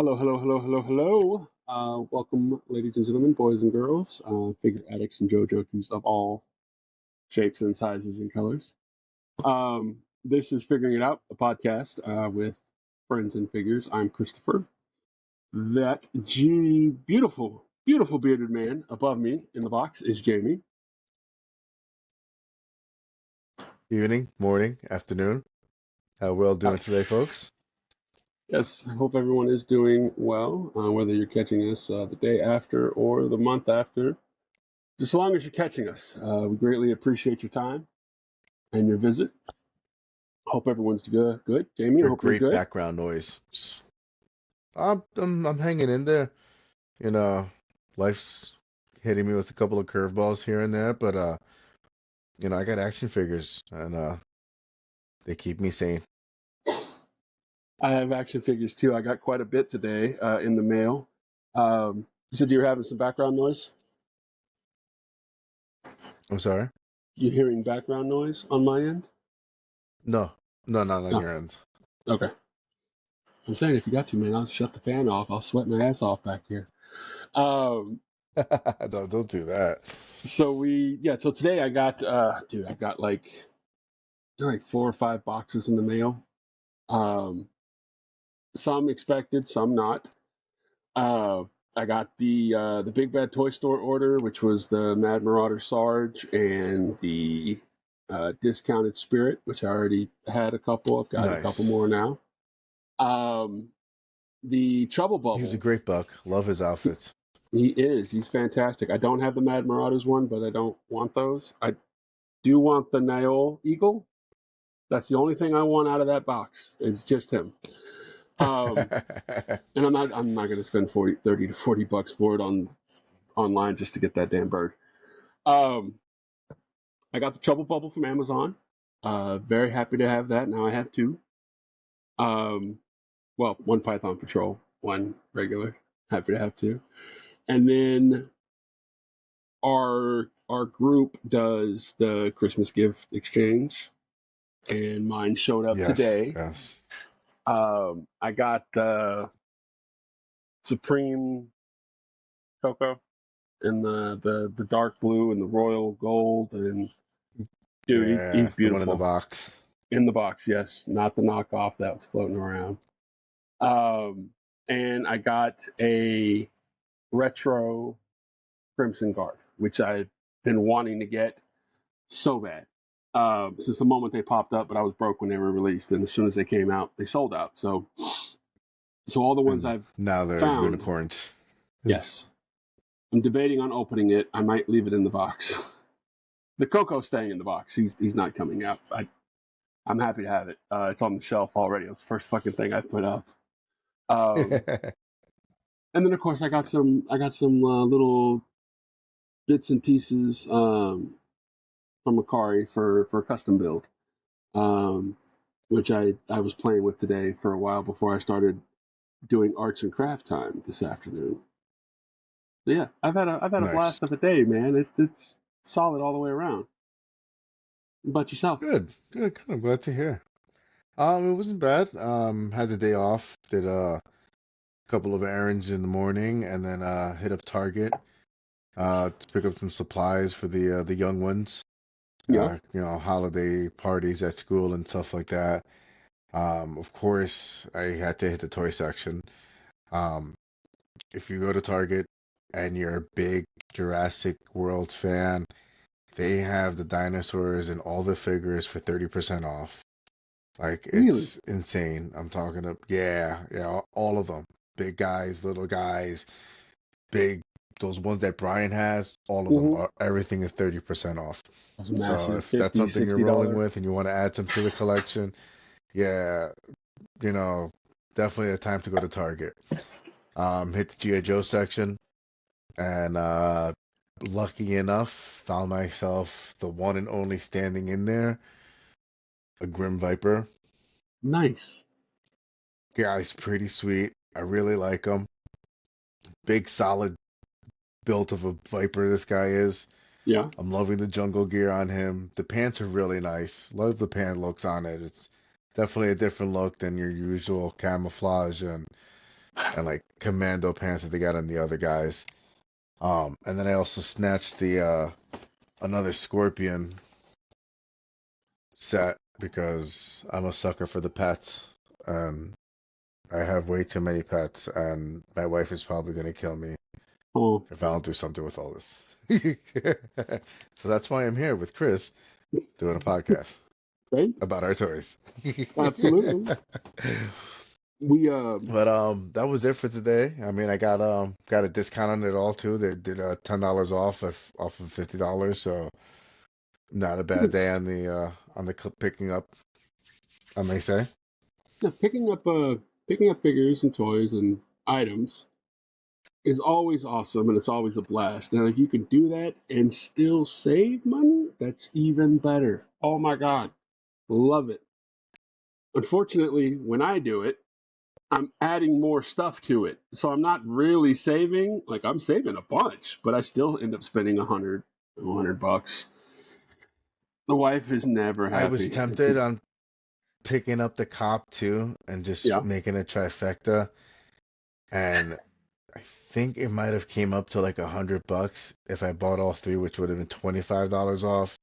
Hello, hello, hello, hello, hello. Welcome, ladies and gentlemen, boys and girls, figure addicts and JoJo's of all shapes and sizes and colors. This is Figuring It Out, a podcast with friends and figures. I'm Christopher. That beautiful, beautiful bearded man above me in the box is Jamie. Evening, morning, afternoon. How we all doing today, folks? Yes, I hope everyone is doing well, whether you're catching us the day after or the month after. Just as long as you're catching us, we greatly appreciate your time and your visit. Hope everyone's good. Good, Jamie. Your Hope you're great good. background noise. I'm hanging in there. You know, life's hitting me with a couple of curveballs here and there, but I got action figures and they keep me sane. I have action figures too. I got quite a bit today in the mail. You said you were having some background noise. I'm sorry? You hearing background noise on my end? No, not on No. your end. Okay. I'm saying if you got to, man, I'll shut the fan off. I'll sweat my ass off back here. Um, Don't do that. so today I got, I got like 4 or 5 boxes in the mail. Some expected, some not. I got the Big Bad Toy Store order, which was the Mad Marauder Sarge and the Discounted Spirit, which I already had a couple. I've got a couple Nice. more now. The Trouble Bubble. He's a great buck. Love his outfits. He is. He's fantastic. I don't have the Mad Marauders one, but I don't want those. I do want the Niall Eagle. That's the only thing I want out of that box. Is just him. And I'm not going to spend 30 to 40 bucks for it online just to get that damn bird. I got the Trouble Bubble from Amazon. Very happy to have that. Now I have 2. One Python Patrol, 1 regular. Happy to have 2. And then our group does the Christmas gift exchange, and mine showed up today. Yes. I got Supreme Coco in the dark blue and the royal gold, and dude, he's beautiful. The one in the box. In the box, yes, not the knockoff that was floating around. And I got a retro Crimson Guard, which I've been wanting to get so bad since the moment they popped up, but I was broke when they were released, and as soon as they came out, they sold out. So all the ones now they're found, unicorns. Yes. I'm debating on opening it. I might leave it in the box. The Coco's staying in the box. He's not coming out. I'm happy to have it. It's on the shelf already. It was the first fucking thing I put up. And then of course I got some little bits and pieces from Macari for custom build, which I was playing with today for a while before I started doing arts and craft time this afternoon. So yeah, I've had a Nice. blast of a day, man. It's solid all the way around. What about yourself? Good. I'm glad to hear. It wasn't bad. Had the day off. Did a couple of errands in the morning, and then hit up Target to pick up some supplies for the young ones. Yeah. Holiday parties at school and stuff like that. Of course, I had to hit the toy section. If you go to Target and you're a big Jurassic World fan, they have the dinosaurs and all the figures for 30% off. Like, it's insane. I'm talking all of them. Big guys, little guys, those ones that Brian has, all of them, everything is 30% off. So if that's something you're rolling with and you want to add some to the collection, definitely a time to go to Target. Hit the G.I. Joe section, and lucky enough, found myself the one and only standing in there, a Grim Viper. Nice. Guy's pretty sweet. I really like him. Big, solid built of a Viper this guy is. Yeah. I'm loving the jungle gear on him. The pants are really nice. Love the pant looks on it. It's definitely a different look than your usual camouflage and and like commando pants that they got on the other guys. And then I also snatched the another Scorpion set because I'm a sucker for the pets. I have way too many pets, and my wife is probably gonna kill me Oh, if I don't do something with all this. So that's why I'm here with Chris doing a podcast right? about our toys. Absolutely. We But that was it for today. I mean, I got a discount on it all too. They did $10 off of $50, so not a bad day on the picking up, I may say. yeah, picking up figures and toys and items is always awesome and it's always a blast. And if you can do that and still save money, that's even better. Oh my god, love it. Unfortunately, when I do it, I'm adding more stuff to it. So I'm not really saving. Like I'm saving a bunch, but I still end up spending $100. The wife is never I was happy. tempted on picking up the cop too and just Yeah. making a trifecta, and I think it might have came up to like $100 if I bought all three, which would have been $25 off,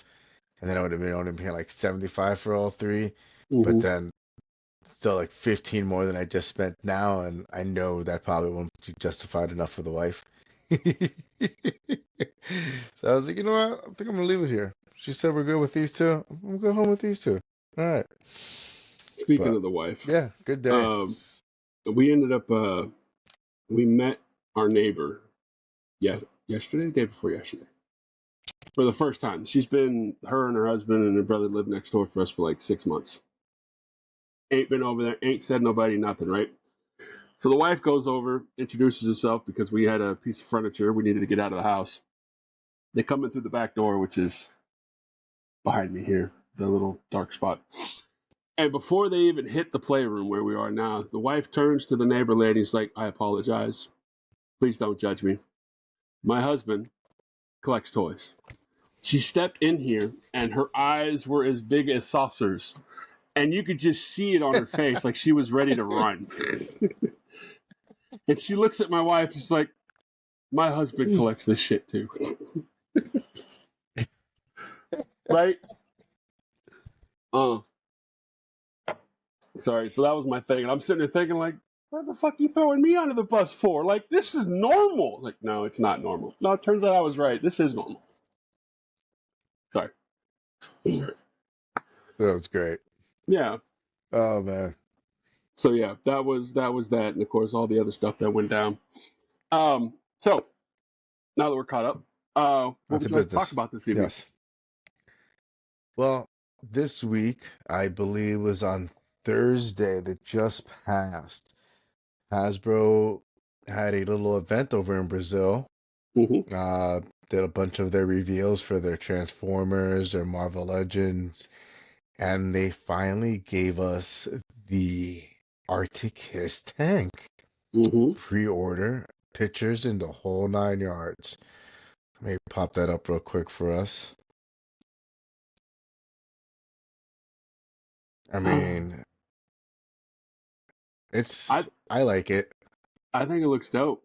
and then I would have been only paying like 75 for all three. But Hmm. then still like 15 more than I just spent now, and I know that probably won't be justified enough for the wife. So I was like, you know what? I think I'm gonna leave it here. She said we're good with these two. I'm gonna go home with these two. All right. Speaking But of the wife, yeah, good day. um, we ended up we met our neighbor. Yeah, yesterday, day before yesterday, for the first time. She's been her and her husband and her brother lived next door for us for like 6 months. Ain't been over there. Ain't said nobody nothing. Right. So the wife goes over, introduces herself because we had a piece of furniture we needed to get out of the house. They come in through the back door, which is behind me here, the little dark spot. And before they even hit the playroom where we are now, the wife turns to the neighbor lady. He's like, I apologize. Please don't judge me. My husband collects toys. She stepped in here and her eyes were as big as saucers. And you could just see it on her face, like she was ready to run. And she looks at my wife, she's like, my husband collects this shit too. Right? Uh, sorry. So that was my thing. And I'm sitting there thinking, like, what the fuck are you throwing me under the bus for? Like, this is normal. Like, no, it's not normal. No, it turns out I was right. This is normal. Sorry. That was great. Yeah. Oh man, So yeah, that, and of course all the other stuff that went down. So now that we're caught up, what on would to you like to talk business. about this evening? Yes. Well, this week, I believe was on Thursday that just passed. Hasbro had a little event over in Brazil. Mm-hmm. Uh, did a bunch of their reveals for their Transformers, their Marvel Legends, and they finally gave us the Arctic Hiss tank. Mm-hmm. Pre-order, pictures in the whole 9 yards. Let me pop that up real quick for us. I mean, I I like it. I think it looks dope.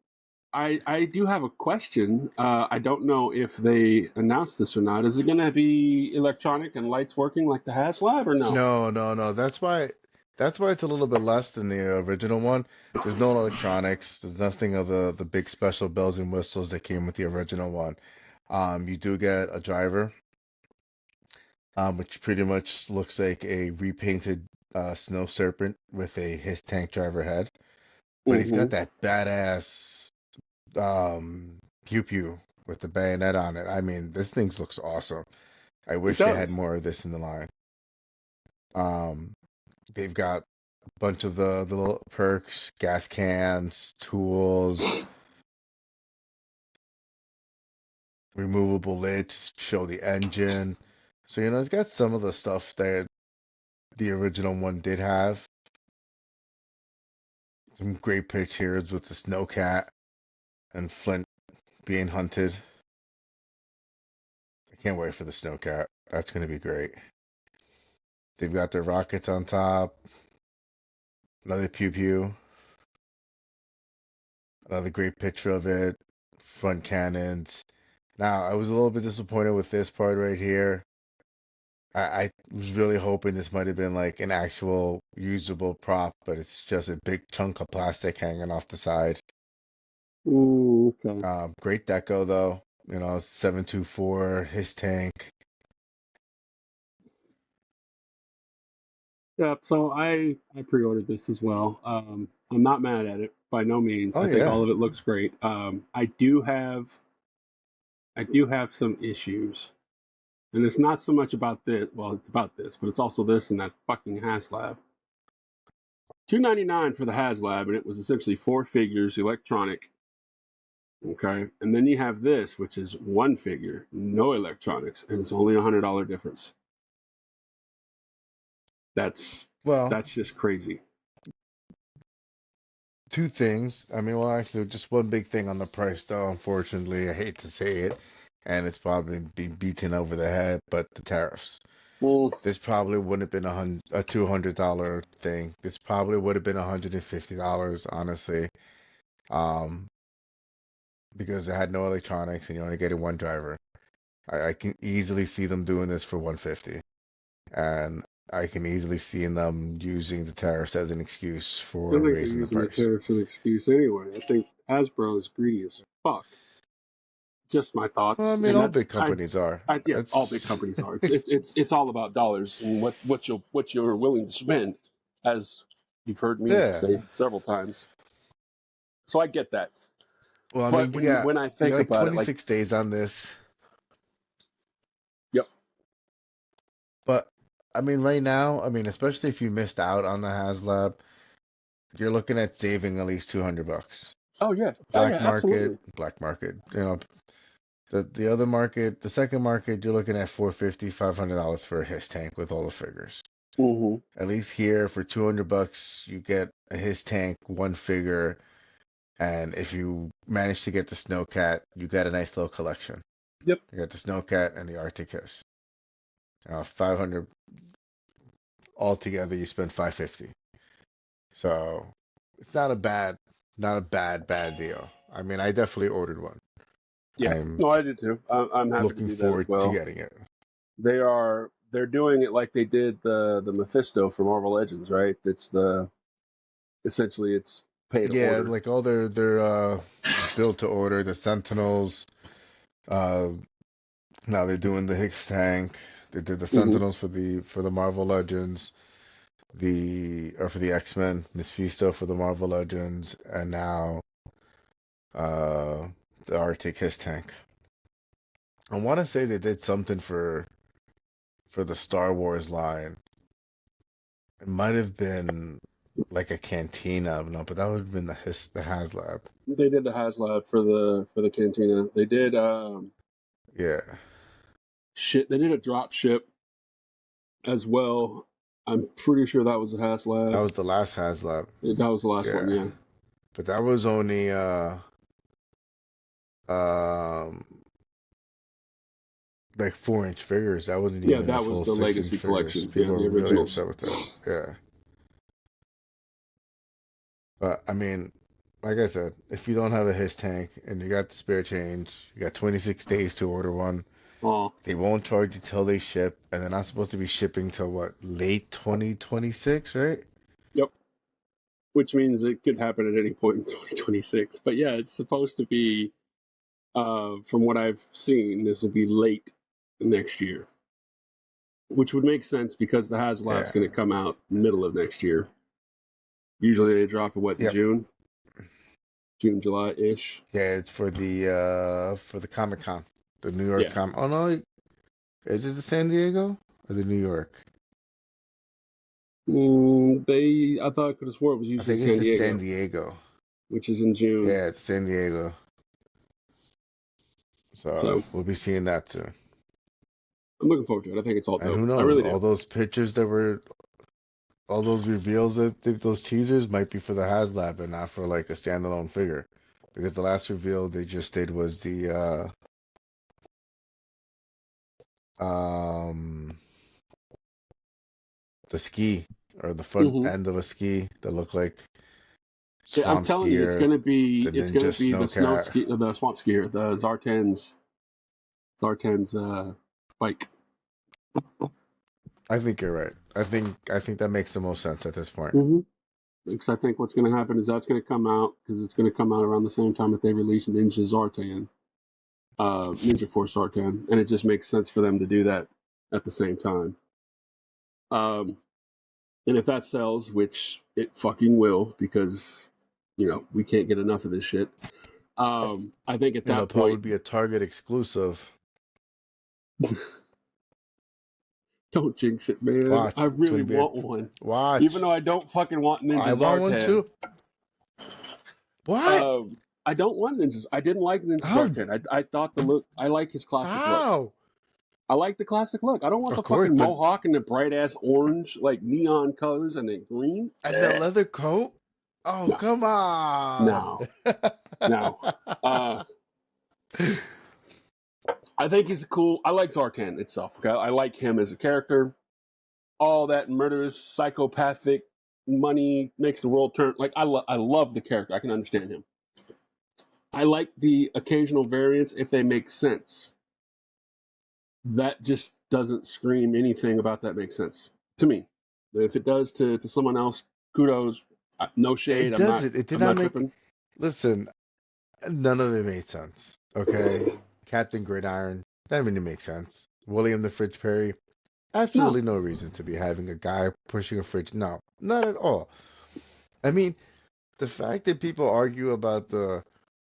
I do have a question. I don't know if they announced this or not. Is it going to be electronic and lights working like the HasLab or no? No, no, no. That's why it's a little bit less than the original one. There's no electronics. There's nothing of the big special bells and whistles that came with the original one. You do get a driver, which pretty much looks like a repainted snow serpent with a his tank driver head. But he's got Mm-hmm. that badass pew pew with the bayonet on it. I mean, this thing looks awesome. I It wish they had does. more of this in the line. Um, they've got a bunch of the little perks, gas cans, tools, removable lids, show the engine. So, it's got some of the stuff that the original one did have. Some great pictures with the snowcat and Flint being hunted. I can't wait for the snowcat. That's going to be great. They've got their rockets on top. Another pew pew. Another great picture of it. Front cannons. Now, I was a little bit disappointed with this part right here. I was really hoping this might have been like an actual usable prop, but it's just a big chunk of plastic hanging off the side. Ooh, okay. Great deco though. 724, his tank. Yeah, so I pre-ordered this as well. I'm not mad at it by no means. Oh I think yeah. all of it looks great. I do have some issues, and it's not so much about this. Well, it's about this, but it's also this and that fucking HasLab. $299 for the HasLab, and it was essentially four figures, electronic. Okay, and then you have this, which is one figure, no electronics, and it's only $100 difference. That's Well, that's just crazy. two things. I mean, well, actually, just one big thing on the price, though. Unfortunately, I hate to say it, and it's probably being beaten over the head, but the tariffs. Well, This probably wouldn't have been a $200 thing. This probably would have been $150, honestly, um, because it had no electronics and you're only getting one driver. I can easily see them doing this for 150, and I can easily see them using the tariffs as an excuse I for think they're raising the using the price. tariffs as an excuse anyway. I think Hasbro is greedy as fuck. Just my Well, I thoughts, mean, and all that's big companies are. yeah, all big It's companies are. It's all about dollars and what you're willing to spend, as you've heard me yeah. say several times. So I get that, Well, I but mean, when I you think got like about it, like, 26 days on this, yep, but I mean, right now, I mean, especially if you missed out on the HasLab, you're looking at saving at least $200. oh yeah, absolutely. Black market. The other market, the second market, you're looking at $450, $500 for a his tank with all the figures. Hmm. At least here for $200, you get a his tank, one figure, and if you manage to get the Snowcat, you get a nice little collection. Yep. You got the Snowcat and the Arctic Hiss. 500 altogether. You spend 550. So it's not a bad deal. I mean, I definitely ordered one. Yeah. I'm No, I did too. I'm happy to looking do that as forward to well. getting it. They're doing it like they did the Mephisto for Marvel Legends, right? Essentially it's pay to Yeah, order. like all their built to order, the Sentinels. Uh, Now they're doing the Higgs tank. They did the Hmm. Sentinels for the Marvel Legends, for the X-Men, Mephisto for the Marvel Legends, and now uh the Arctic His tank. I want to say they did something for the Star Wars line. It might have been like a cantina, no, but that would have been the HasLab. They did the HasLab for the Cantina. They did Yeah, shit. They did a drop ship as well. I'm pretty sure that was a that HasLab. was the last HasLab. That was the last one. Yeah, Yeah. but that was only um like 4-inch figures. That wasn't Yeah, even the that was full the 6-inch Legacy figures. collection. Yeah, People the are really originals. upset with that. Yeah, but I mean, like I said, if you don't have a his tank and you got the spare change, you got 26 days to order one. Oh, They won't charge you till they ship, and they're not supposed to be shipping till what, late 2026, right? yep. Which means it could happen at any point in 2026. But yeah, it's supposed to be. From what I've seen, this will be late next year, which would make sense because the HasLab's Yeah. going to come out middle of next year. Usually they drop it what in Yep. June, July ish. Yeah, it's for the Comic Con, the New York Yeah. Comic. Oh no, is it the San Diego or the New York? I thought I could have swore it was I usually think it's San the San Diego, Diego. which is in June. Yeah, it's San Diego. So So we'll be seeing that soon. I'm looking forward to it. I think it's all And dope. who I knows? really do. All those reveals those teasers might be for the HasLab and not for like a standalone figure, because the last reveal they just did was um the ski or the front Hmm. end of a ski that looked like swamp telling you, skier, the it's gonna ninja be the snowcat. the swamp skier, the Zartan's bike. I think you're right. I think that makes the most sense at this point. Mm-hmm. Because I think what's going to happen is that's going to come out because it's going to come out around the same time that they release Ninja Zartan, Ninja Force Zartan, and it just makes sense for them to do that at the same time. And if that sells, which it fucking will, because we can't get enough of this shit. I think at It'll that probably point, be a Target exclusive. don't jinx it, man. Watch. I It's really gonna be a want one, even watch. though I don't fucking want Ninja I want one Zartan. too. What? I don't want ninjas. I didn't like Ninja How? Zartan. I thought the look. I like his classic look. How? I like the classic look. I don't want Of the course, fucking but mohawk and the bright ass orange, like neon colors, and then green. and the leather coat? Oh, No, come on. no, no. I think he's cool. I like Zartan itself. Okay? I like him as a character. All that murderous, psychopathic, money makes the world turn. Like I love the character. I can understand him. I like the occasional variants if they make sense. That just doesn't scream anything about that makes sense to me. If it does to someone else, kudos. No shade. It doesn't. It did I'm not not make. tripping. Listen, none of it made sense. Okay, Captain Gridiron, that didn't make sense. William the Fridge Perry, No. absolutely no reason to be having a guy pushing a fridge. No, not at all. I mean, the fact that people argue about the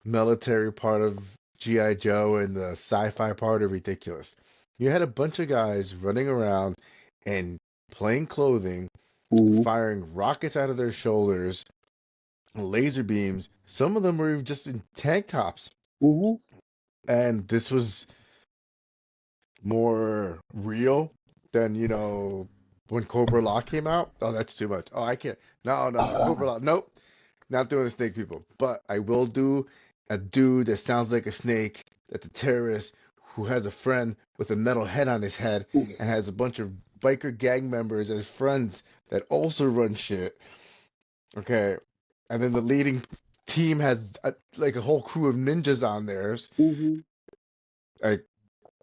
military part of G.I. Joe and the sci-fi part are ridiculous. You had a bunch of guys running around in plain clothing, Mm-hmm. firing rockets out of their shoulders, laser beams. Some of them were just in tank tops. Mm-hmm. And this was more real than, when Cobra Law came out. Oh, that's too much. Oh, I can't. No, Cobra Law. Nope. Not doing the snake people. But I will do a dude that sounds like a snake, that's a terrorist who has a friend with a metal head on his head and has a bunch of biker gang members as friends that also run shit. Okay. And then the leading team has like a whole crew of ninjas on theirs. Mm-hmm. Like,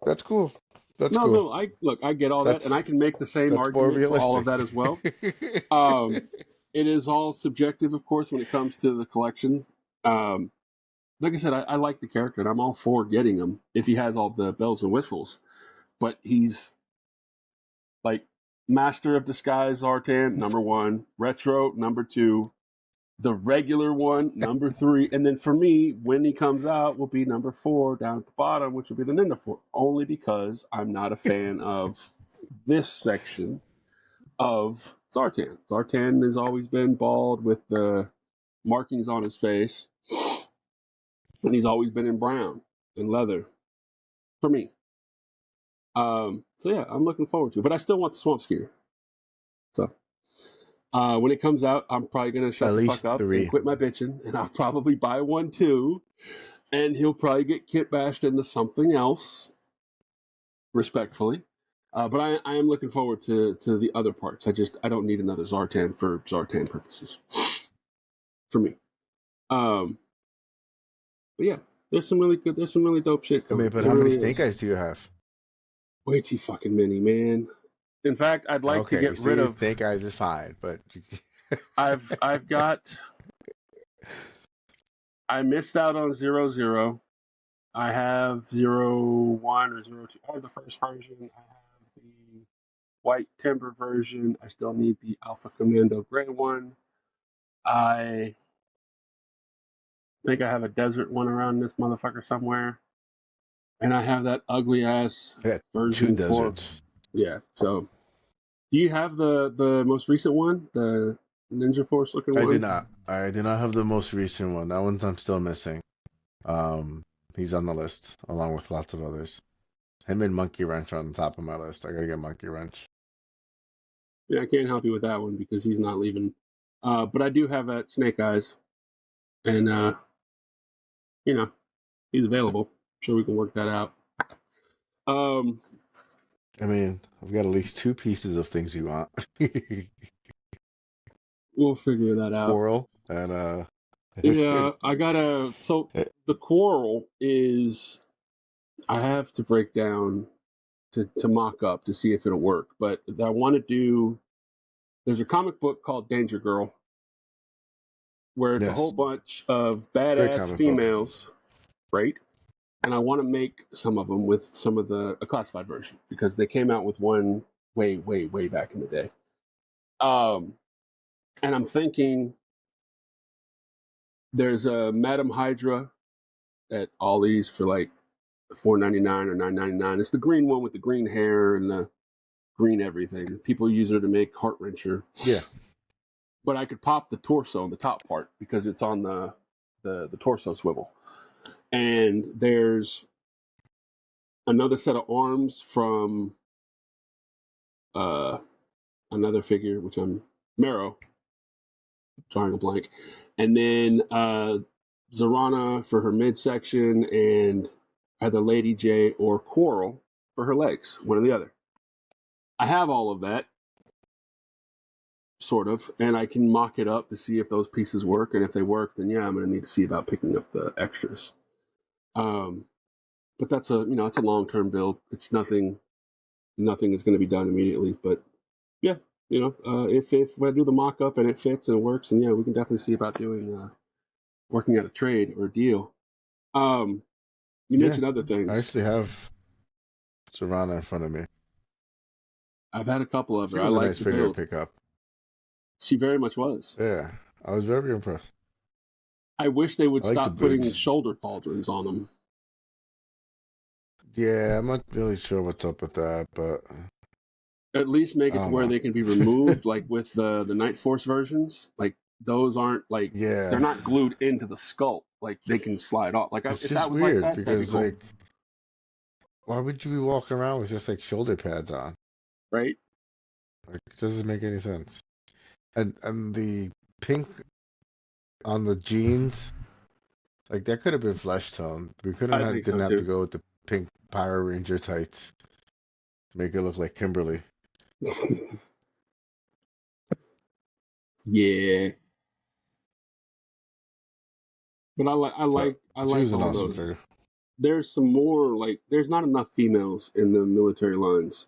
that's cool. That's No, cool. no. I get all that, and I can make the same That's more argument for all of realistic. that as well. It is all subjective, of course, when it comes to the collection. Like I said, I like the character, and I'm all for getting him if he has all the bells and whistles. But he's like Master of Disguise Zartan, number 1, Retro, number 2, the regular one, number 3, and then for me, when he comes out, will be number 4 down at the bottom, which will be the Ninja 4, only because I'm not a fan of this section of Zartan. Zartan has always been bald with the markings on his face, and he's always been in brown and leather for me. So yeah, I'm looking forward to it, but I still want the swamp skier. So when it comes out, I'm probably gonna shut At the least fuck up 3. and quit my bitching, and I'll probably buy one too, and he'll probably get kit bashed into something else, respectfully. But I am looking forward to the other parts. I don't need another Zartan for Zartan purposes, for me. But yeah, there's some really dope shit I coming. mean, but There how many really snake is. eyes do you have? Way too fucking many, man. In fact, I'd like to Okay, you get rid see, of. snake eyes is fine, but I've got. I missed out on 00. I have 01 or 02. I have the first version. I have the White Timber version. I still need the Alpha Commando Gray one. I think I have a desert one around this motherfucker somewhere. And I have that ugly ass I got 2 version for. deserts. Yeah, so. Do you have the most recent one? The Ninja Force looking I do one? not. I do not have the most recent one. That one's I'm still missing. He's on the list along with lots of others. Him and Monkey Wrench are on the top of my list. I gotta get Monkey Wrench. Yeah, I can't help you with that one because he's not leaving. But I do have that Snake Eyes, and he's available. I'm sure we can work that out. Um, I mean, I've got at least 2 pieces of things you want. we'll figure that out. Coral and Yeah, I gotta. So the quarrel is I have to break down to mock up to see if it'll work. But I want to do. There's a comic book called Danger Girl where it's a whole Yes, bunch of great badass comic book. females, right? And I want to make some of them with some of a classified version because they came out with one way, way, way back in the day. Um, and I'm thinking there's a Madam Hydra at Ollie's for like $4.99 or $9.99. It's the green one with the green hair and the green everything. People use her to make Heart Wrencher. Yeah. But I could pop the torso on the top part because it's on the torso swivel. And there's another set of arms from uh, another figure, which I'm Marrow, drawing a blank, and then Zorana for her midsection, and either Lady J or Coral for her legs, one or the other. I have all of that, sort of, and I can mock it up to see if those pieces work, and if they work, then yeah, I'm going to need to see about picking up the extras. But that's it's a long term build. It's nothing is going to be done immediately, but yeah, if when I do the mock up and it fits and it works, and yeah, we can definitely see about doing working out a trade or a deal. Um, you Yeah. mentioned other I things. actually have Savannah in front of me. I've had a couple of She her. I was a like nice the figure to build. pick up. She very much was. Yeah. I was very impressed. I wish they would I like the stop putting boots. shoulder pauldrons on them. Yeah, I'm not really sure what's up with that, but At least make I it to don't where know. they can be removed, like with the Night Force versions. Like those aren't like they're Yeah. not glued into the skull. Like they can slide off. Like It's if just that was like weird that, that'd be because cool, like why would you be walking around with just like shoulder pads on? right? Like it doesn't make any sense. And the pink on the jeans, like that could have been flesh tone. We couldn't I have think so didn't have to too. go with the pink Power Ranger tights to make it look like Kimberly. Yeah, but But I she like was an all awesome those. figure. There's some more like there's not enough females in the military lines.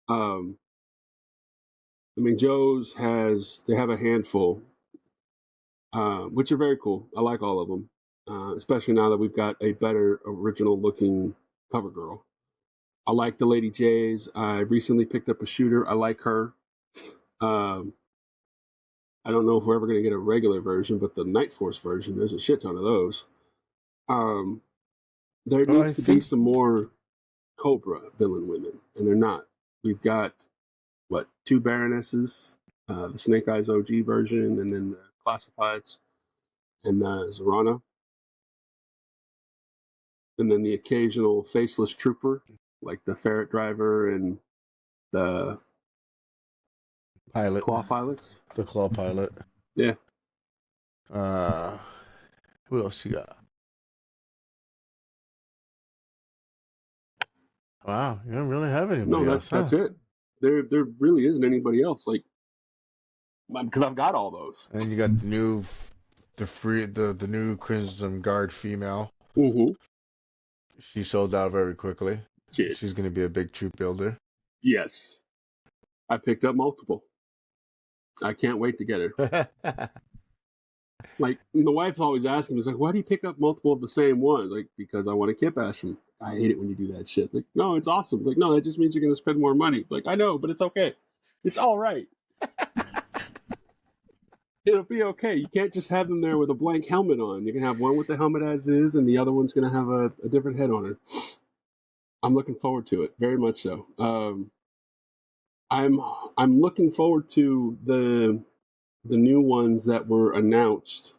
Um, I mean, Joe's has they have a handful, which are very cool. I like all of them, especially now that we've got a better original looking cover girl. I like the Lady J's. I recently picked up a shooter. I like her. Um, I don't know if we're ever going to get a regular version, but the Night Force version, there's a shit ton of those. Um, there Well, I needs to be think some more Cobra villain women, and they're not. We've got what two Baronesses, the Snake Eyes OG version, and then the Classifieds, and Zorana, and then the occasional faceless trooper, like the Ferret Driver and the pilot, Claw Pilots. the claw pilot. Yeah, Uh, who else you got? Wow, you don't really have no, anybody else, that's huh? it. There really isn't anybody else like because I've got all those. And you got the new Crimson Guard female. Mm-hmm. She sold out very quickly. Shit. She's gonna be a big troop builder. Yes, I picked up multiple. I can't wait to get her. Like the wife's always asking me, "It's like, why do you pick up multiple of the same one?" Like, because I want to kip bash them. I hate it when you do that shit. Like, no, it's awesome. Like, no, that just means you're gonna spend more money. Like, I know, but it's okay. It's all right. It'll be okay. You can't just have them there with a blank helmet on. You can have one with the helmet as is, and the other one's gonna have a different head on it. I'm looking forward to it, very much so. I'm I'm looking forward to the new ones that were announced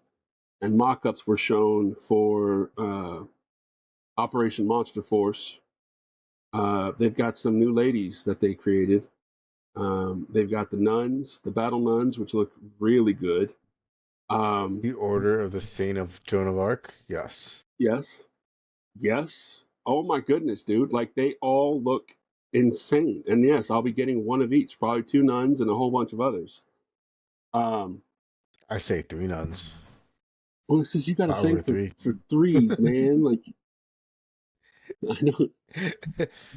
and mock-ups were shown for Operation Monster Force. They've got some new ladies that they created. They've got the nuns, the battle nuns, which look really good. The Order of the Saint of Joan of Arc. Yes. Yes, yes. Oh my goodness, dude! Like they all look insane. And yes, I'll be getting one of each, probably two nuns and a whole bunch of others. Um, I say three nuns. Well, it's because you got a Power thing of three. for threes, man. Like, I know.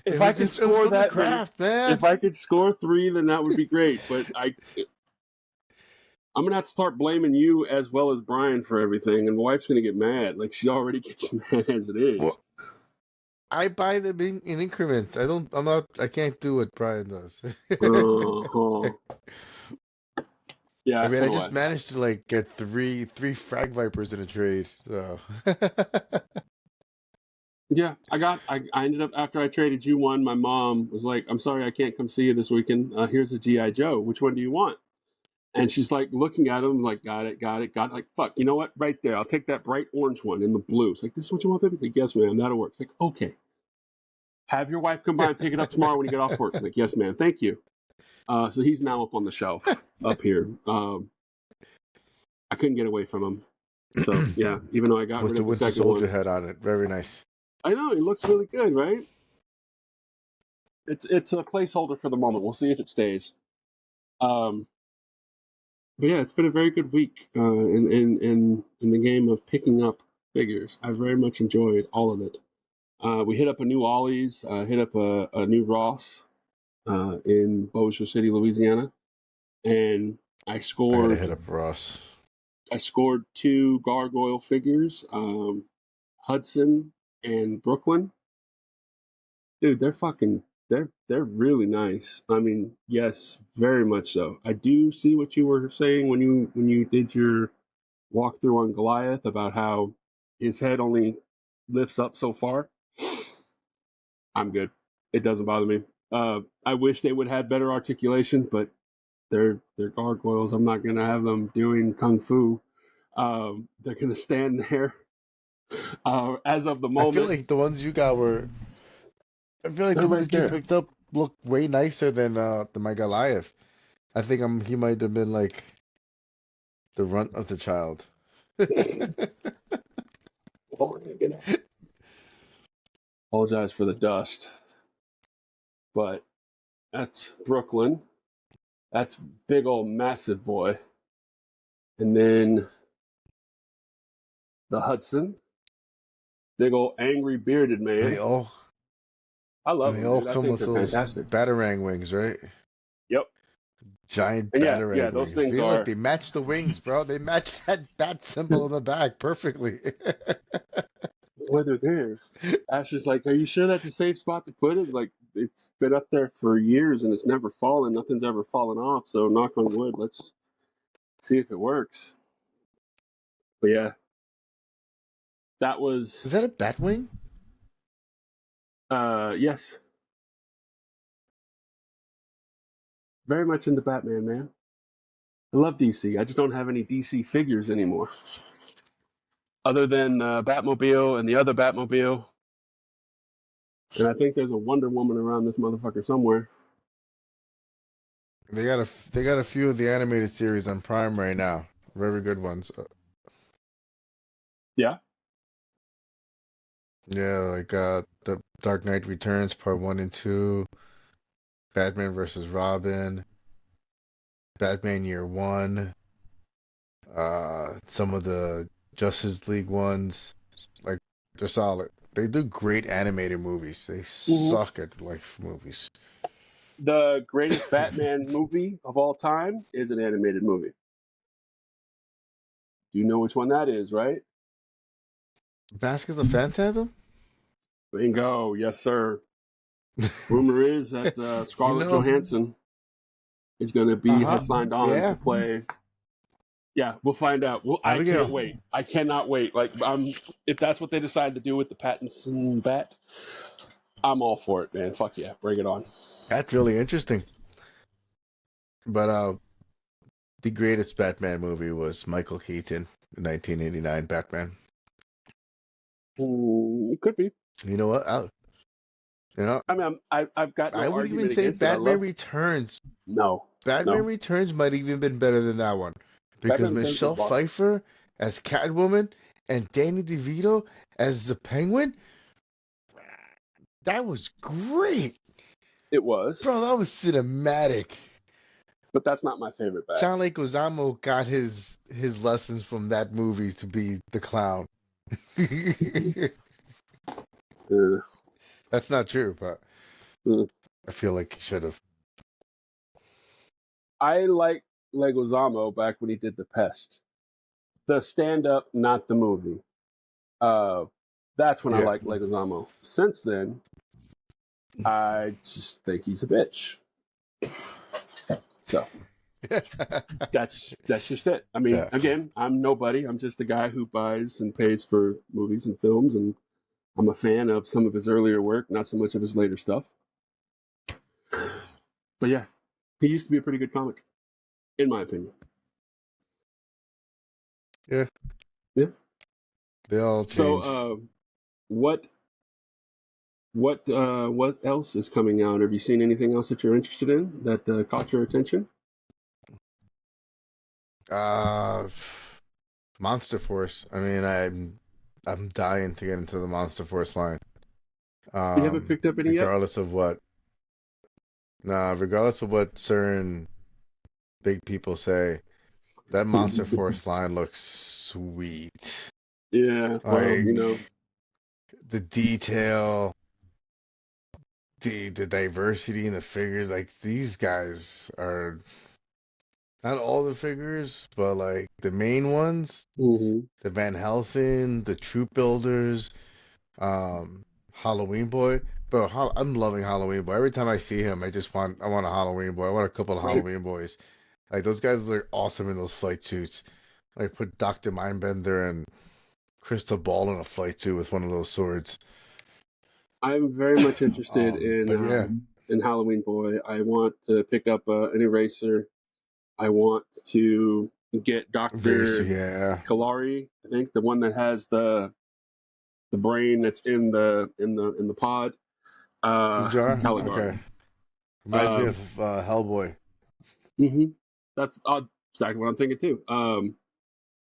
If I could It was score from the that many, craft, man. if I could score three, then that would be great. But I'm gonna have to start blaming you as well as Brian for everything, and my wife's gonna get mad. Like she already gets mad as it is. Well, I buy them in increments. I can't do what Brian does. Uh-huh. Yeah, I mean, so I do just I. managed to like get three frag vipers in a trade. So Yeah, I ended up after I traded you one. My mom was like, "I'm sorry, I can't come see you this weekend. Here's a GI Joe. Which one do you want?" And she's like looking at him, like, "Got it, got it, got it." Like, fuck, you know what? Right there, I'll take that bright orange one in the blue. It's like, "This is what you want, baby?" Like, "Yes, ma'am, that'll work." It's like, "Okay, have your wife come by and pick it up tomorrow when you get off work." I'm like, "Yes, ma'am, thank you." So he's now up on the shelf up here. I couldn't get away from him. So yeah, even though I got with rid the of the Winter second Soldier one, head on it, very nice. I know it looks really good, right? It's a placeholder for the moment. We'll see if it stays. Um, but yeah, it's been a very good week in the game of picking up figures. I very much enjoyed all of it. We hit up a new Ollie's, hit up a new Ross in Bossier City, Louisiana, and I I gotta scored hit up Ross. I scored two gargoyle figures, Hudson and Brooklyn. Dude, they're really nice. I mean, yes, very much so. I do see what you were saying when you did your walkthrough on Goliath about how his head only lifts up so far. I'm good. It doesn't bother me. I wish they would have better articulation, but they're gargoyles. I'm not gonna have them doing kung fu. They're gonna stand there. As of the I feel moment, like the ones you got were. I feel like they're the ones right that you there. picked up look way nicer than my Goliath. I think he might have been like the runt of the child. Apologize for the dust, but that's Brooklyn. That's big old massive boy. And then the Hudson, big old angry bearded And man. I love they them, all dude. I come think with they're those fantastic. batarang wings, right? Yep. Giant And yeah, batarang those wings. things See, look, are. they match the wings, bro. They match that bat symbol in the back perfectly. Whether there. Ash is like, "Are you sure that's a safe spot to put it?" Like, it's been up there for years and it's never fallen. Nothing's ever fallen off. So, knock on wood. Let's see if it works. But yeah, that was. Is that a bat wing? Yes, very much into Batman, man. I love DC. I just don't have any DC figures anymore, other than Batmobile and the other Batmobile. And I think there's a Wonder Woman around this motherfucker somewhere. They got a few of the animated series on Prime right now. Very good ones. Yeah. Yeah, like the Dark Knight Returns Part 1 and 2, Batman versus Robin, Batman Year One, some of the Justice League ones. Like they're solid. They do great animated movies. They hmm suck at life movies. The greatest Batman movie of all time is an animated movie. You know which one that is, right? Mask of the Phantasm? Bingo. Yes, sir. Rumor is that You Scarlett know, Johansson is going to be has signed on to yeah. play. Yeah, we'll find out. I can't Abigail. wait. I cannot wait. Like, if that's what they decide to do with the Pattinson bat, I'm all for it, man. Fuck yeah, bring it on. That's really interesting. But the greatest Batman movie was Michael Keaton, 1989 Batman. It could be. You know what? You know, I mean, I've got I no would even argument say against it. I Batman love. Returns. No, Batman no. Returns might even been better than that one because Batman Returns was Michelle boss. Pfeiffer as Catwoman and Danny DeVito as the Penguin. That was great, It was. bro. That was cinematic. but that's not my favorite bag. John Leguizamo got his lessons from that movie to be the clown. That's not true, but I feel like he should have. I like Leguizamo back when he did The Pest, the stand-up, not the movie. That's when I Yeah. like Leguizamo. Since then, I just think he's a bitch. So that's just it. I mean, Yeah. again, I'm nobody. I'm just a guy who buys and pays for movies and films, and I'm a fan of some of his earlier work, not so much of his later stuff. But yeah, he used to be a pretty good comic, in my opinion. Yeah. Yeah. They all change. So, what else is coming out? Have you seen anything else that you're interested in that caught your attention? Monster Force. I mean, I'm dying to get into the Monster Force line. You haven't picked up any yet? Regardless of what. Nah, regardless of what certain big people say, that Monster Force line looks sweet. Yeah, well, Like, the detail, the diversity in the figures. Like, these guys are not all the figures, but like the main ones, the Van Helsing, the Troop Builders, Halloween Boy. Bro, I'm loving Halloween Boy. Every time I see him, I want a Halloween Boy. I want a couple of Halloween Boys. Like, those guys look awesome in those flight suits. Like, put Dr. Mindbender and Crystal Ball in a flight suit with one of those swords. I'm very much interested in Halloween Boy. I want to pick up an eraser. I want to get Dr. Kalari, I think, the one that has the brain that's in the pod. Okay. Reminds me of Hellboy. That's exactly what I'm thinking too.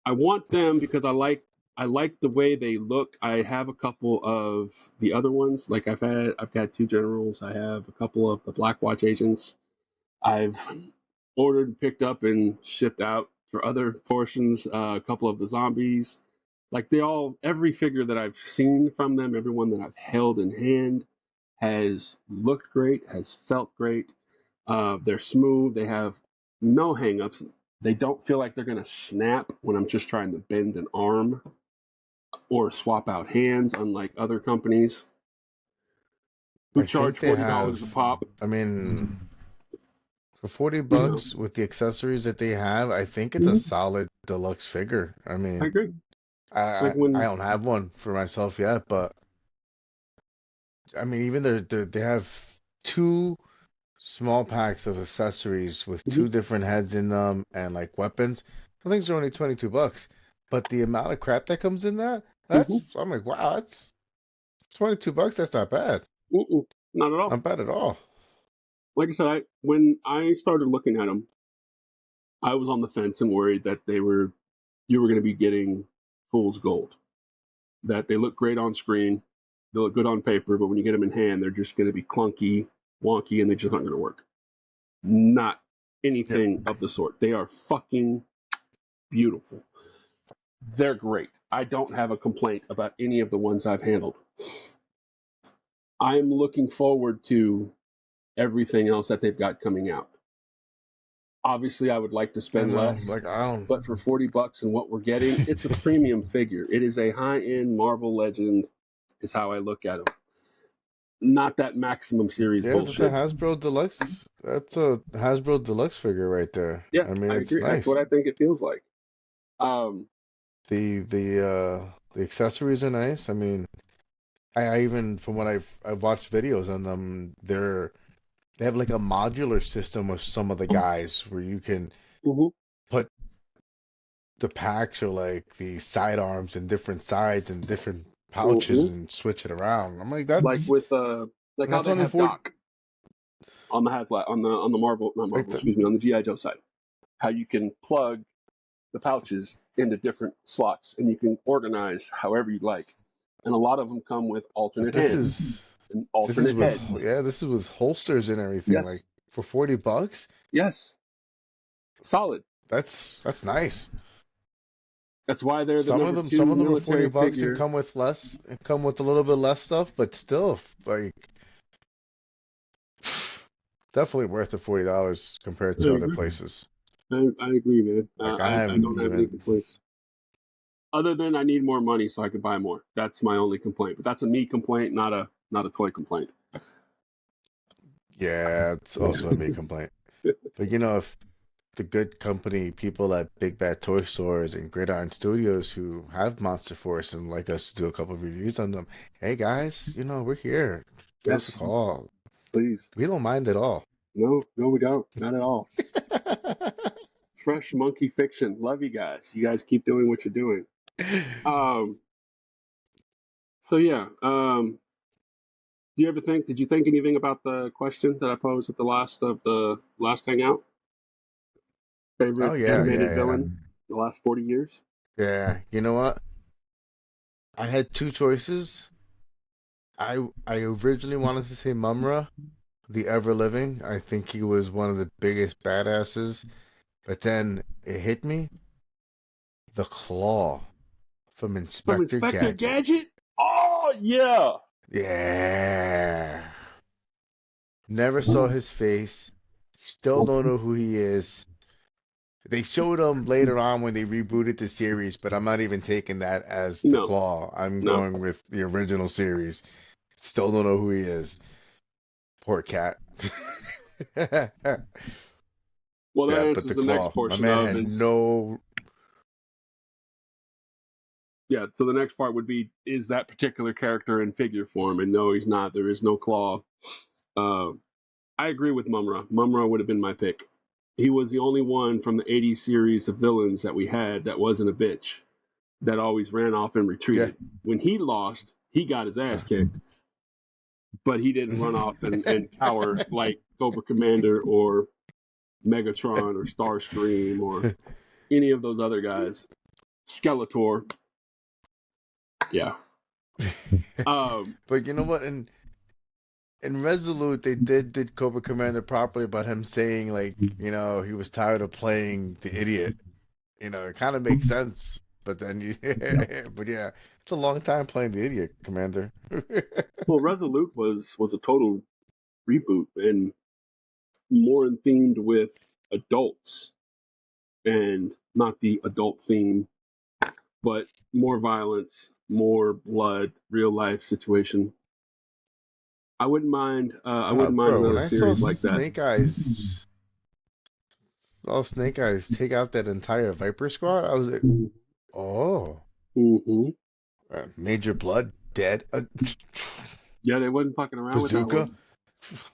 I want them because I like the way they look. I have a couple of the other ones. Like I've got two generals. I have a couple of the Black Watch agents. I've ordered, picked up, and shipped out for other portions. A couple of the zombies. Like every figure that I've seen from them, everyone that I've held in hand has looked great, has felt great. They're smooth. They have no hangups. They don't feel like they're going to snap when I'm just trying to bend an arm or swap out hands, unlike other companies who charge $40 a pop. I mean, for $40 with the accessories that they have, I think it's a solid deluxe figure. I mean, I agree. I don't have one for myself yet, but I mean, even they have two small packs of accessories with two different heads in them and like weapons. I think they're only $22, but the amount of crap that comes in I'm like, wow, that's $22. That's not bad. Not at all. Not bad at all. Like I said, when I started looking at them, I was on the fence and worried that you were going to be getting fool's gold. That they look great on screen, they look good on paper, but when you get them in hand, they're just going to be clunky, wonky, and they just aren't going to work. Not anything of the sort. They are fucking beautiful. They're great. I don't have a complaint about any of the ones I've handled. I'm looking forward to everything else that they've got coming out. Obviously, I would like to spend less, but for $40 and what we're getting, it's a premium figure. It is a high-end Marvel Legend, is how I look at them. Not that Maximum Series bullshit. That's a Hasbro Deluxe. That's a Hasbro Deluxe figure right there. Yeah, I mean, it's agree. nice. That's what I think it feels like. The accessories are nice. I mean, I even, from what I've watched videos on them, they have like a modular system with some of the guys where you can put the packs or like the sidearms in different sides and different pouches and switch it around. I'm like, that's like with like how they have Doc on the on the Marvel, not Marvel, excuse me, on the G.I. Joe side. How you can plug the pouches into different slots and you can organize however you'd like. And a lot of them come with alternate hands and alternate heads. Yeah, this is with holsters and everything. Yes. Like for $40. Yes. Solid. That's nice. That's why they're the Some number of them, two some of them are military $40 and figure. come with less, and come with a little bit less stuff, but still, like, definitely worth the $40 compared I to other agree. places. I agree, man. Like I I haven't don't have any even, complaints. Other than I need more money so I could buy more. That's my only complaint. But that's a me complaint, not a toy complaint. yeah, it's also a me complaint. But if the good company people at Big Bad Toy Stores and Gridiron Studios who have Monster Force and like us to do a couple of reviews on them, hey guys, we're here. Give us a Yes, call. please. We don't mind at all. No, we don't. Not at all. Fresh monkey fiction. Love you guys. You guys keep doing what you're doing. Um. So yeah. Did you think anything about the question that I posed at the last hangout? Oh Favorite yeah, animated yeah, yeah. villain the last 40 years? Yeah, you know what? I had two choices. I originally wanted to say Mumra, the Ever Living. I think he was one of the biggest badasses. But then it hit me. The Claw from From Inspector Inspector Gadget. Gadget? Oh yeah. Yeah. Never saw his face. Still don't know who he is. They showed him later on when they rebooted the series, but I'm not even taking that as the No, Claw. I'm no. going with the original series. Still don't know who he is. Poor cat. Well, that Yeah, but answers the the next Claw. My portion man of had is no. yeah. So the next part would be is that particular character in figure form? And no, he's not. There is no claw. Uh, I agree with Mumra. Mumra would have been my pick. He was the only one from the '80s series of villains that we had that wasn't a bitch that always ran off and Yeah. retreated. When he lost, he got his ass kicked, but he didn't run off and cower like Cobra Commander or Megatron or Starscream or any of those other guys. Skeletor. Yeah. But you know what? In Resolute, they did Cobra Commander properly about him saying like, he was tired of playing the idiot. It kind of makes sense. But then but yeah, it's a long time playing the idiot, Commander. Well, Resolute was a total reboot and more themed with adults and not the adult theme, but more violence, more blood, real life situation. I wouldn't mind. I wouldn't mind Bro, when another I saw series like that. Snake Eyes take out that entire Viper squad, I was like, oh, Mm-hmm. Major Blood dead, Yeah, they wasn't fucking around with that Bazooka. one.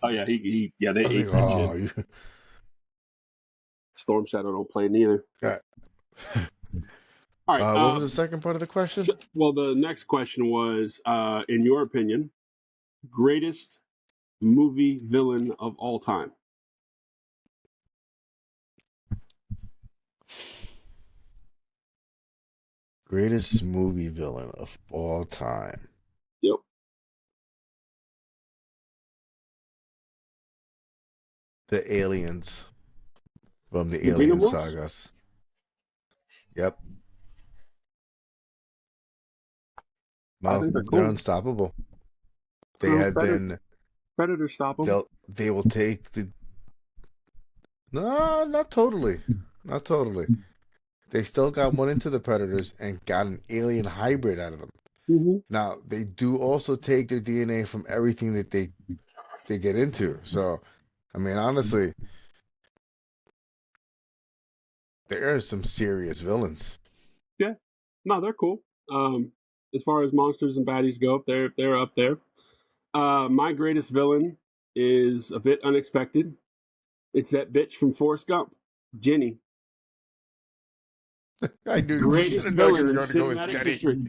Oh yeah, yeah, they I was ate like, that shit. oh, Storm Shadow don't play neither. yeah. All right. What was the second part of the question? Well, the next question was, in your opinion, greatest movie villain of all time. Greatest movie villain of all time. Yep. The aliens from the The Alien Xenomorphs? sagas. Yep. I Well, think they're they're cool. unstoppable. They had been. Predator stop them. They will take the. No, not totally. Not totally. They still got one into the Predators and got an alien hybrid out of them. Mm-hmm. Now, they do also take their DNA from everything that they get into. So, I mean, honestly, there are some serious villains. Yeah. No, they're cool. As far as monsters and baddies go, they're up there. My greatest villain is a bit unexpected. It's that bitch from Forrest Gump, Jenny. I knew you should Greatest have known you villain were in going to go with cinematic Jenny. history.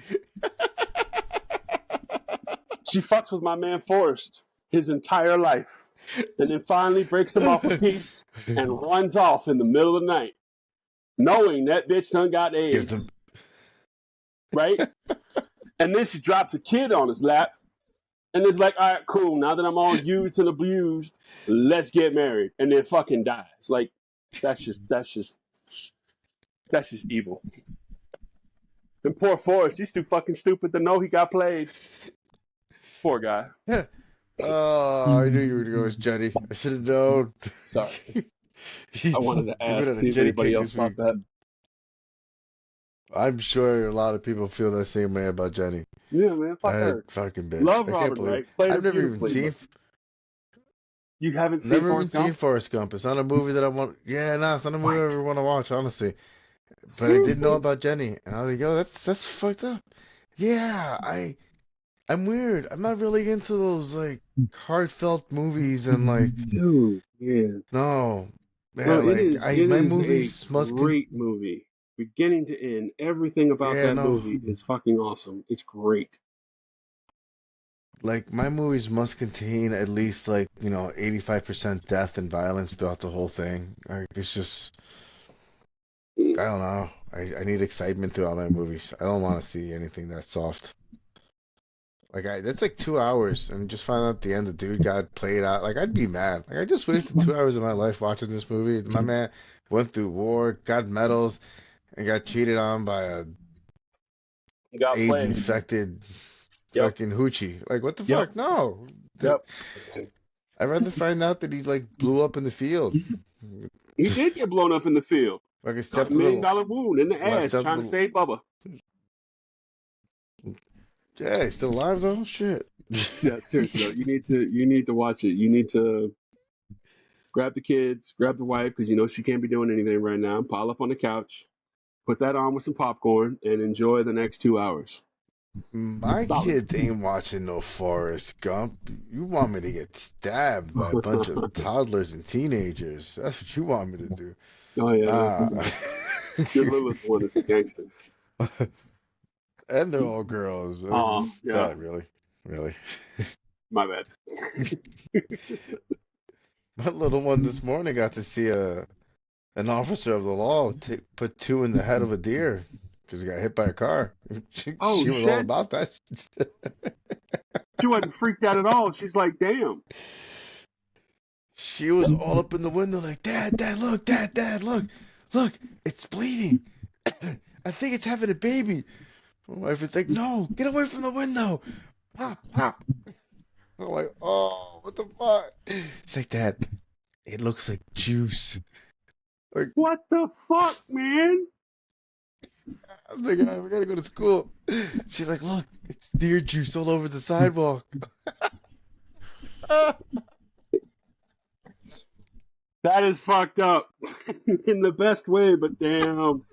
She fucks with my man Forrest his entire life, and then finally breaks him off a piece and runs off in the middle of the night, knowing that bitch done got Gives him. AIDS. Right? And then she drops a kid on his lap, and it's like, all right, cool. Now that I'm all used and abused, let's get married, and then fucking dies. Like, That's just evil. And poor Forrest, he's too fucking stupid to know he got played. Poor guy. Oh, I knew you were going to go with Jenny. I should have known. Sorry. I wanted to You went ask, on a see if Jenny anybody kick else this week. thought that. I'm sure a lot of people feel the same way about Jenny. Yeah, man, fuck her. That fucking bitch. Love I can't Robin believe Wright. Played her I've never even beautifully, seen but you haven't seen Forrest Gump? Forrest Gump. It's not a movie that I want. Yeah, no, it's not a movie I What? ever want to watch, honestly. But I did know Seriously? about Jenny, and I was like, yo, that's fucked up. Yeah, I'm weird. I'm not really into those like heartfelt movies and like Dude, yeah. no, No, yeah, it like is. It my is a movies must con great movie, beginning to end. Everything about yeah that no, movie is fucking awesome. It's great. like my movies must contain at least like 85% death and violence throughout the whole thing. Like it's just I don't know. I need excitement throughout my movies. I don't want to see anything that's soft. Like that's like 2 hours, and just find out at the end the dude got played out. Like I'd be mad. Like I just wasted 2 hours of my life watching this movie. My man went through war, got medals, and got cheated on by a You got AIDS played. infected Yep. fucking hoochie. Like what the Yep. fuck? No. Yep. I'd rather find out that he like blew up in the field. He did get blown up in the field. Like I Got a stepped $1 a million little, wound in the well, I ass stepped a trying to little. save Bubba. Yeah, he's still alive though. Shit. Yeah, seriously though, you need to watch it. You need to grab the kids, grab the wife because you know she can't be doing anything right now. Pile up on the couch, put that on with some popcorn, and enjoy the next 2 hours. My Solid. kids ain't watching no Forrest Gump. You want me to get stabbed by a bunch of toddlers and teenagers. That's what you want me to do. Oh yeah, Nah. your littlest one is a gangster. And they're all girls. Oh yeah, That really? Really? my bad. My little one this morning got to see an officer of the law put two in the head of a deer because he got hit by a car. Oh She was all shit, about that. she wasn't freaked out at all. She's like, damn. She was all up in the window like, Dad, look, Dad, look, it's bleeding. I think it's having a baby. My wife is like, no, get away from the window. Pop, pop. I'm like, oh, what the fuck? She's like, Dad, it looks like juice. Like, What the fuck, man? I was like, we gotta go to school. She's like, look, it's deer juice all over the sidewalk. That is fucked up in the best way, but damn.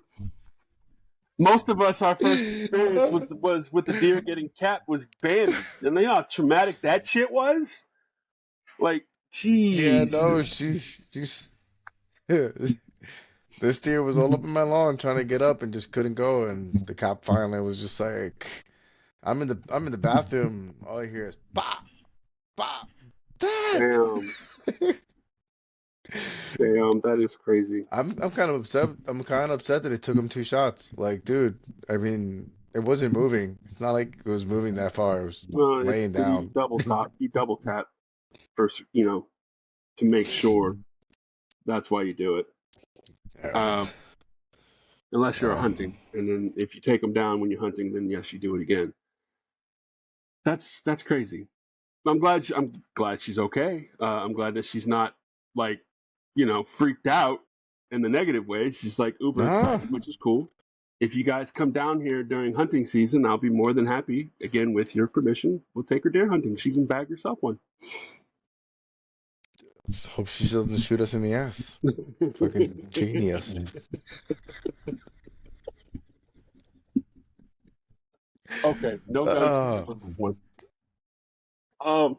Most of us, our first experience was with the deer getting capped was Bambi. And you know how traumatic that shit was? Like, Yeah, no, jeez. she's this deer was all up in my lawn trying to get up and just couldn't go, and the cop finally was just like, I'm in the bathroom. All I hear is bop, bop, Dad. Damn. Damn, that is crazy. I'm kind of upset. I'm kind of upset that it took him two shots. Like, dude, I mean, it wasn't moving. It's not like it was moving that far. It was It's laying you down. double tap first, to make sure. That's why you do it. Yeah. Unless you're Um, hunting, and then if you take them down when you're hunting, then yes, you do it again. That's crazy. I'm glad she's okay. I'm glad that she's not like, freaked out in the negative way. She's like uber nah, excited, which is cool. If you guys come down here during hunting season, I'll be more than happy. Again, with your permission, we'll take her deer hunting. She can bag herself one. let's hope she doesn't shoot us in the ass. Fucking genius. Okay, no guns for Uh, you on this one. Um,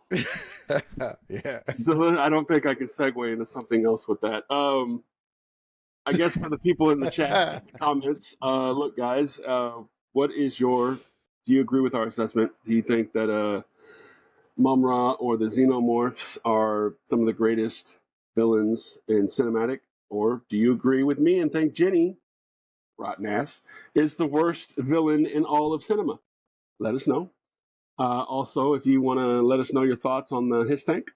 yeah. so I don't think I can segue into something else with that. I guess for the people in the chat, comments, look, guys, what is do you agree with our assessment? Do you think that Mumra or the Xenomorphs are some of the greatest villains in cinematic? Or do you agree with me and think Jenny, rotten ass, is the worst villain in all of cinema? Let us know. Also, if you want to let us know your thoughts on the His Tank,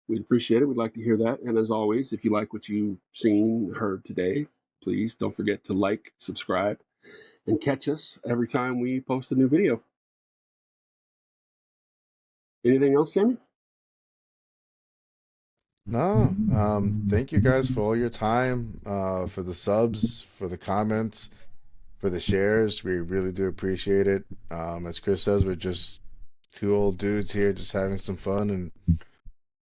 We'd appreciate it. We'd like to hear that. And as always, if you like what you've seen, heard today, please don't forget to like, subscribe, and catch us every time we post a new video. Anything else, Jamie? No, thank you guys for all your time, for the subs, for the comments, for the shares. We really do appreciate it. As Chris says, we're just two old dudes here just having some fun and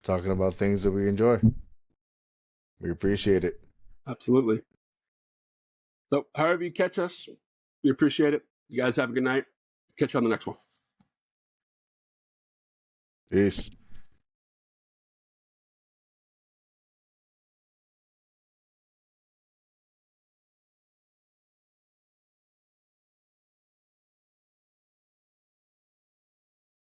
talking about things that we enjoy. We appreciate it. Absolutely. So, however you catch us, we appreciate it. You guys have a good night. Catch you on the next one. Peace.